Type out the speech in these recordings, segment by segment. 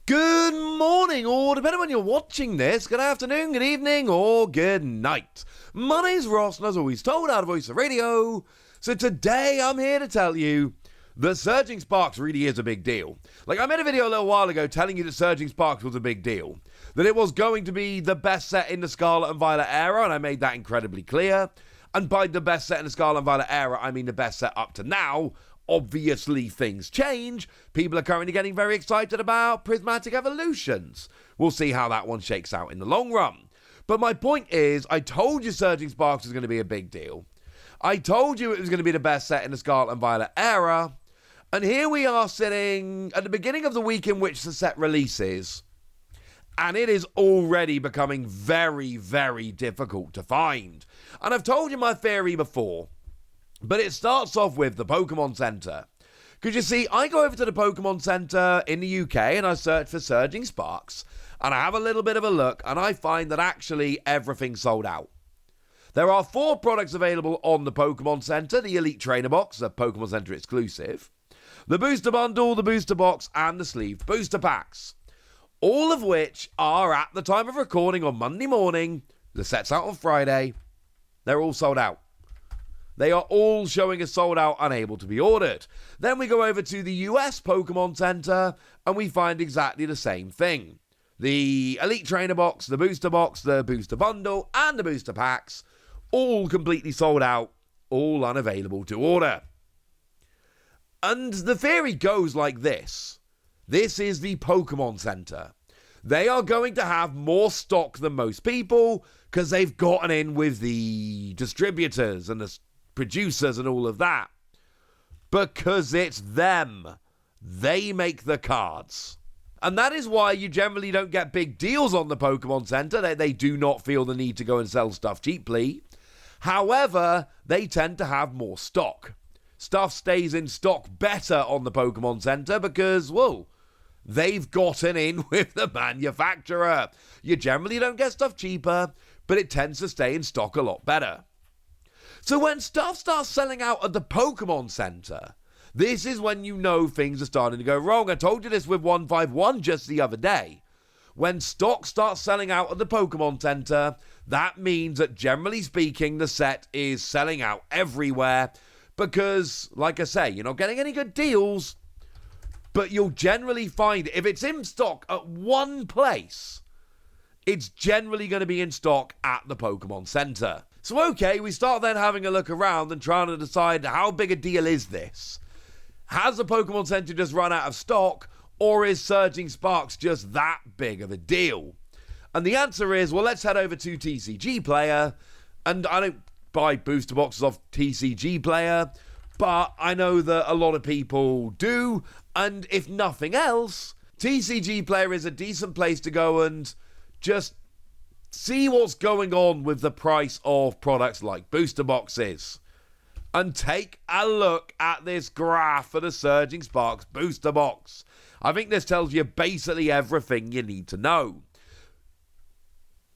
Good morning, or depending on when you're watching this, good afternoon, good evening, or good night. My name's Ross, and as always told, out of Voice of Radio. So today I'm here to tell you that Surging Sparks really is a big deal. I made a video a little while ago telling you that Surging Sparks was a big deal. That it was going to be the best set in the Scarlet and Violet era, and I made that incredibly clear. And by the best set in the Scarlet and Violet era, I mean the best set up to now. Obviously, things change. People are currently getting very excited about Prismatic Evolutions. We'll see how that one shakes out in the long run. But my point is, I told you Surging Sparks was going to be a big deal. I told you it was going to be the best set in the Scarlet and Violet era. And here we are sitting at the beginning of the week in which the set releases. And it is already becoming very, very difficult to find. And I've told you my theory before. But it starts off with the Pokémon Center. Because you see, I go over to the Pokémon Center in the UK and I search for Surging Sparks. And I have a little bit of a look and I find that actually everything's sold out. There are 4 products available on the Pokémon Center. The Elite Trainer Box, a Pokémon Center exclusive. The Booster Bundle, the Booster Box, and the Sleeved Booster Packs. All of which are, at the time of recording on Monday morning, the set's out on Friday, they're all sold out. They are all showing as sold out, unable to be ordered. Then we go over to the US Pokémon Center, and we find exactly the same thing. The Elite Trainer Box, the Booster Box, the Booster Bundle, and the Booster Packs, all completely sold out, all unavailable to order. And the theory goes like this. This is the Pokémon Center. They are going to have more stock than most people, because they've gotten in with the distributors and the producers and all of that, because it's them. They make the cards, and that is why you generally don't get big deals on the Pokemon Center. They do not feel the need to go and sell stuff cheaply. However, they tend to have more stock. Stuff stays in stock better on the Pokemon Center because, well, they've gotten in with the manufacturer. You generally don't get stuff cheaper, but it tends to stay in stock a lot better. So when stuff starts selling out at the Pokémon Center, this is when you know things are starting to go wrong. I told you this with 151 just the other day. When stock starts selling out at the Pokémon Center, that means that generally speaking, the set is selling out everywhere because, like I say, you're not getting any good deals, but you'll generally find if it's in stock at one place, it's generally going to be in stock at the Pokémon Center. So okay, we start then having a look around and trying to decide how big a deal is this? Has the Pokemon Center just run out of stock, or is Surging Sparks just that big of a deal? And the answer is, well, let's head over to TCG Player, and I don't buy booster boxes off TCG Player, but I know that a lot of people do, and if nothing else, TCG Player is a decent place to go and just see what's going on with the price of products like booster boxes. And take a look at this graph for the Surging Sparks booster box. I think this tells you basically everything you need to know.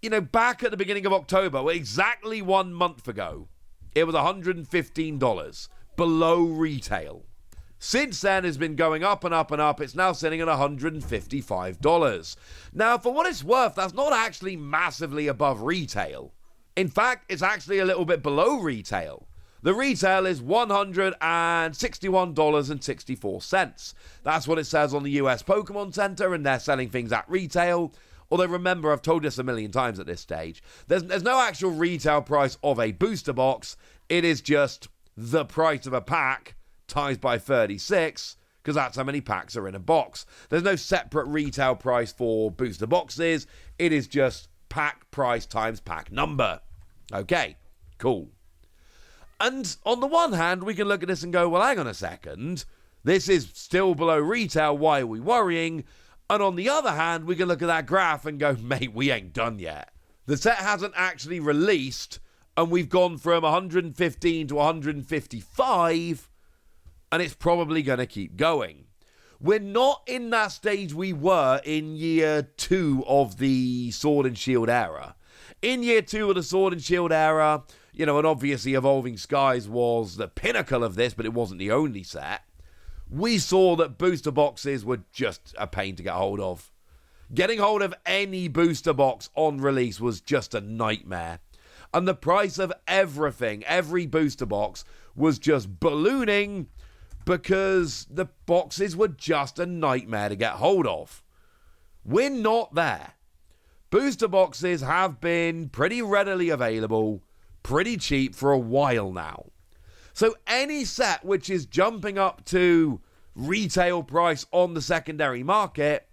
You know, back at the beginning of October, exactly 1 month ago, it was $115 below retail. Since then, it's been going up and up and up. It's now sitting at $155. Now, for what it's worth, that's not actually massively above retail. In fact, it's actually a little bit below retail. The retail is $161.64. That's what it says on the US Pokémon Center, and they're selling things at retail. Although, remember, I've told this a million times at this stage. There's no actual retail price of a booster box. It is just the price of a pack times by 36, because that's how many packs are in a box. There's no separate retail price for booster boxes. It is just pack price times pack number. Okay, cool. And on the one hand, we can look at this and go, well, hang on a second. This is still below retail. Why are we worrying? And on the other hand, we can look at that graph and go, mate, we ain't done yet. The set hasn't actually released, and we've gone from 115 to 155, and it's probably going to keep going. We're not in that stage we were in year 2 of the Sword and Shield era. In year 2 of the Sword and Shield era, you know, and obviously Evolving Skies was the pinnacle of this, but it wasn't the only set. We saw that booster boxes were just a pain to get hold of. Getting hold of any booster box on release was just a nightmare. And the price of everything, every booster box, was just ballooning because the boxes were just a nightmare to get hold of. We're not there. Booster boxes have been pretty readily available, pretty cheap for a while now. So any set which is jumping up to retail price on the secondary market,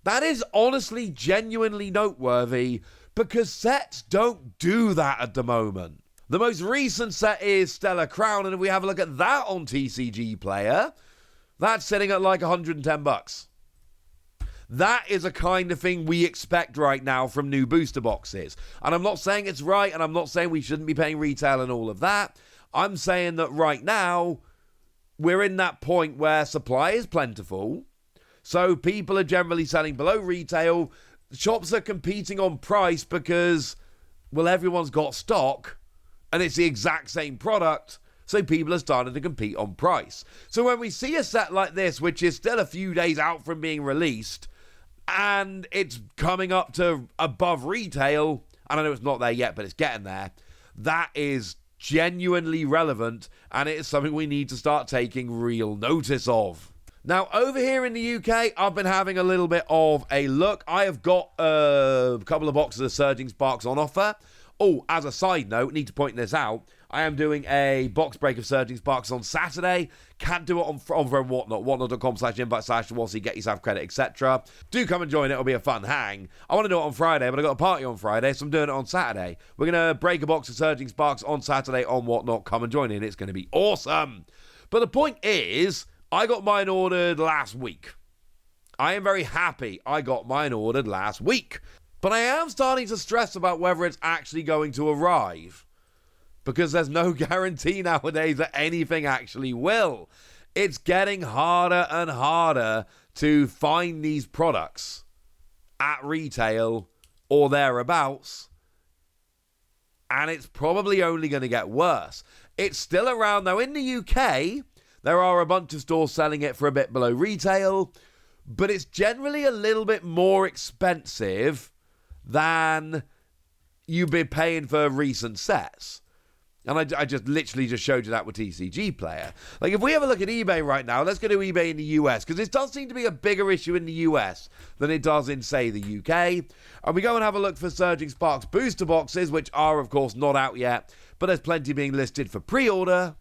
that is honestly genuinely noteworthy because sets don't do that at the moment. The most recent set is Stellar Crown, and if we have a look at that on TCG Player, that's sitting at like $110. That is a kind of thing we expect right now from new booster boxes. And I'm not saying it's right, and I'm not saying we shouldn't be paying retail and all of that. I'm saying that right now, we're in that point where supply is plentiful. So people are generally selling below retail. Shops are competing on price because, well, everyone's got stock and it's the exact same product. So people are starting to compete on price. So when we see a set like this, which is still a few days out from being released, and it's coming up to above retail, and I know it's not there yet, but it's getting there, that is genuinely relevant, and it is something we need to start taking real notice of. Now, over here in the UK, I've been having a little bit of a look. I have got a couple of boxes of Surging Sparks on offer. Oh, as a side note, need to point this out. I am doing a box break of Surging Sparks on Saturday. Can't do it on Whatnot. Whatnot.com/invite/Wossie, get yourself credit, etc. Do come and join it. It'll be a fun hang. I want to do it on Friday, but I got a party on Friday, so I'm doing it on Saturday. We're going to break a box of Surging Sparks on Saturday on Whatnot. Come and join in. It's going to be awesome. But the point is, I got mine ordered last week. I am very happy I got mine ordered last week. But I am starting to stress about whether it's actually going to arrive. Because there's no guarantee nowadays that anything actually will. It's getting harder and harder to find these products at retail or thereabouts. And it's probably only going to get worse. It's still around, though. In the UK, there are a bunch of stores selling it for a bit below retail, but it's generally a little bit more expensive than you've been paying for recent sets. And I just literally just showed you that with TCG Player. Like, if we have a look at eBay right now, let's go to eBay in the US, because this does seem to be a bigger issue in the US than it does in, say, the UK. And we go and have a look for Surging Sparks booster boxes, which are, of course, not out yet, but there's plenty being listed for pre-order.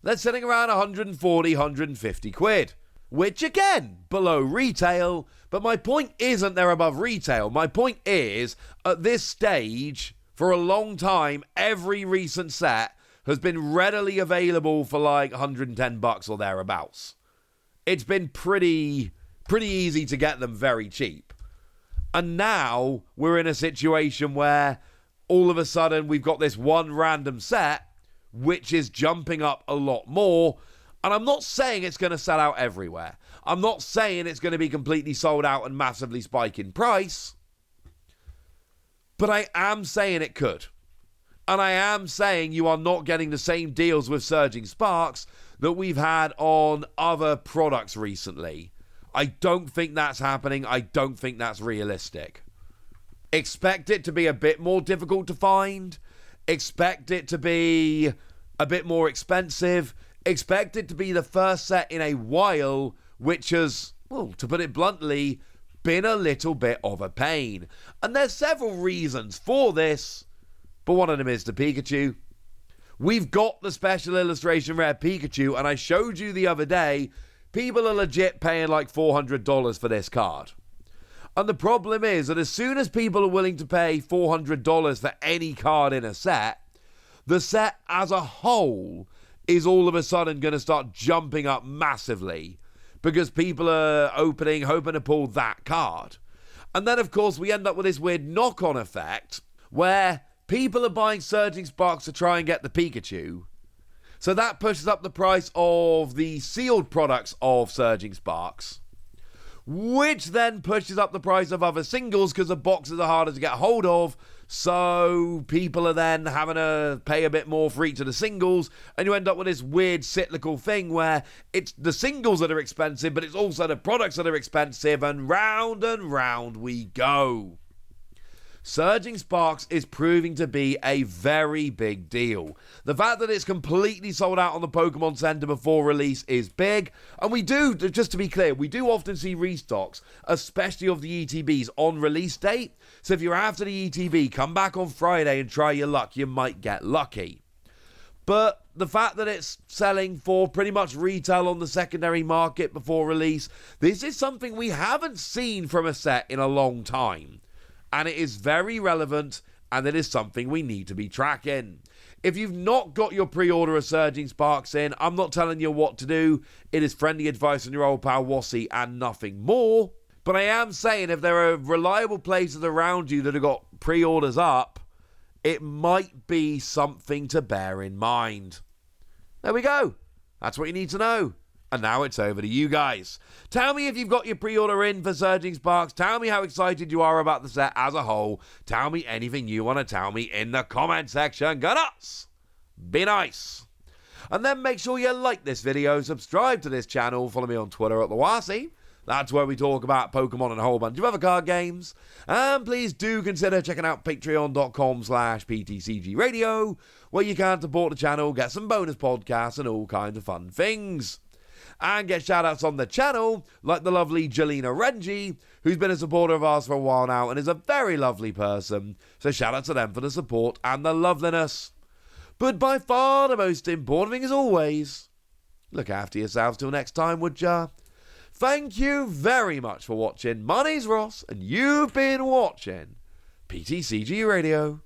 They're sitting around 140, 150 quid, which, again, below retail. But my point isn't they're above retail. My point is, at this stage, for a long time, every recent set has been readily available for like $110 or thereabouts. It's been pretty easy to get them very cheap. And now we're in a situation where all of a sudden we've got this one random set which is jumping up a lot more. And I'm not saying it's going to sell out everywhere. I'm not saying it's going to be completely sold out and massively spike in price. But I am saying it could. And I am saying you are not getting the same deals with Surging Sparks that we've had on other products recently. I don't think that's happening. I don't think that's realistic. Expect it to be a bit more difficult to find. Expect it to be a bit more expensive. Expect it to be the first set in a while which has, well, to put it bluntly, been a little bit of a pain. And there's several reasons for this, but one of them is the Pikachu. We've got the special illustration rare Pikachu, and I showed you the other day, people are legit paying like $400 for this card. And the problem is that as soon as people are willing to pay $400 for any card in a set, the set as a whole is all of a sudden going to start jumping up massively because people are hoping to pull that card. And then, of course, we end up with this weird knock-on effect where people are buying Surging Sparks to try and get the Pikachu. So that pushes up the price of the sealed products of Surging Sparks, which then pushes up the price of other singles because the boxes are harder to get hold of. So people are then having to pay a bit more for each of the singles, and you end up with this weird cyclical thing where it's the singles that are expensive, but it's also the products that are expensive, and round we go. Surging Sparks is proving to be a very big deal. The fact that it's completely sold out on the Pokémon Center before release is big, and we do, just to be clear, we do often see restocks, especially of the ETBs, on release date. So if you're after the ETB, come back on Friday and try your luck. You might get lucky. But the fact that it's selling for pretty much retail on the secondary market before release, this is something we haven't seen from a set in a long time. And it is very relevant, and it is something we need to be tracking. If you've not got your pre-order of Surging Sparks in, I'm not telling you what to do. It is friendly advice on your old pal Wassy and nothing more. But I am saying if there are reliable places around you that have got pre-orders up, it might be something to bear in mind. There we go. That's what you need to know. And now it's over to you guys. Tell me if you've got your pre-order in for Surging Sparks. Tell me how excited you are about the set as a whole. Tell me anything you want to tell me in the comment section. Go nuts! Be nice. And then make sure you like this video, subscribe to this channel, follow me on Twitter at @TheWassy. That's where we talk about Pokemon and a whole bunch of other card games. And please do consider checking out patreon.com/PTCG Radio, where you can support the channel, get some bonus podcasts and all kinds of fun things. And get shout-outs on the channel, like the lovely Jelena Renji, who's been a supporter of ours for a while now and is a very lovely person. So shout-out to them for the support and the loveliness. But by far the most important thing, as always, look after yourselves till next time, would ya? Thank you very much for watching. My name's Ross, and you've been watching PTCG Radio.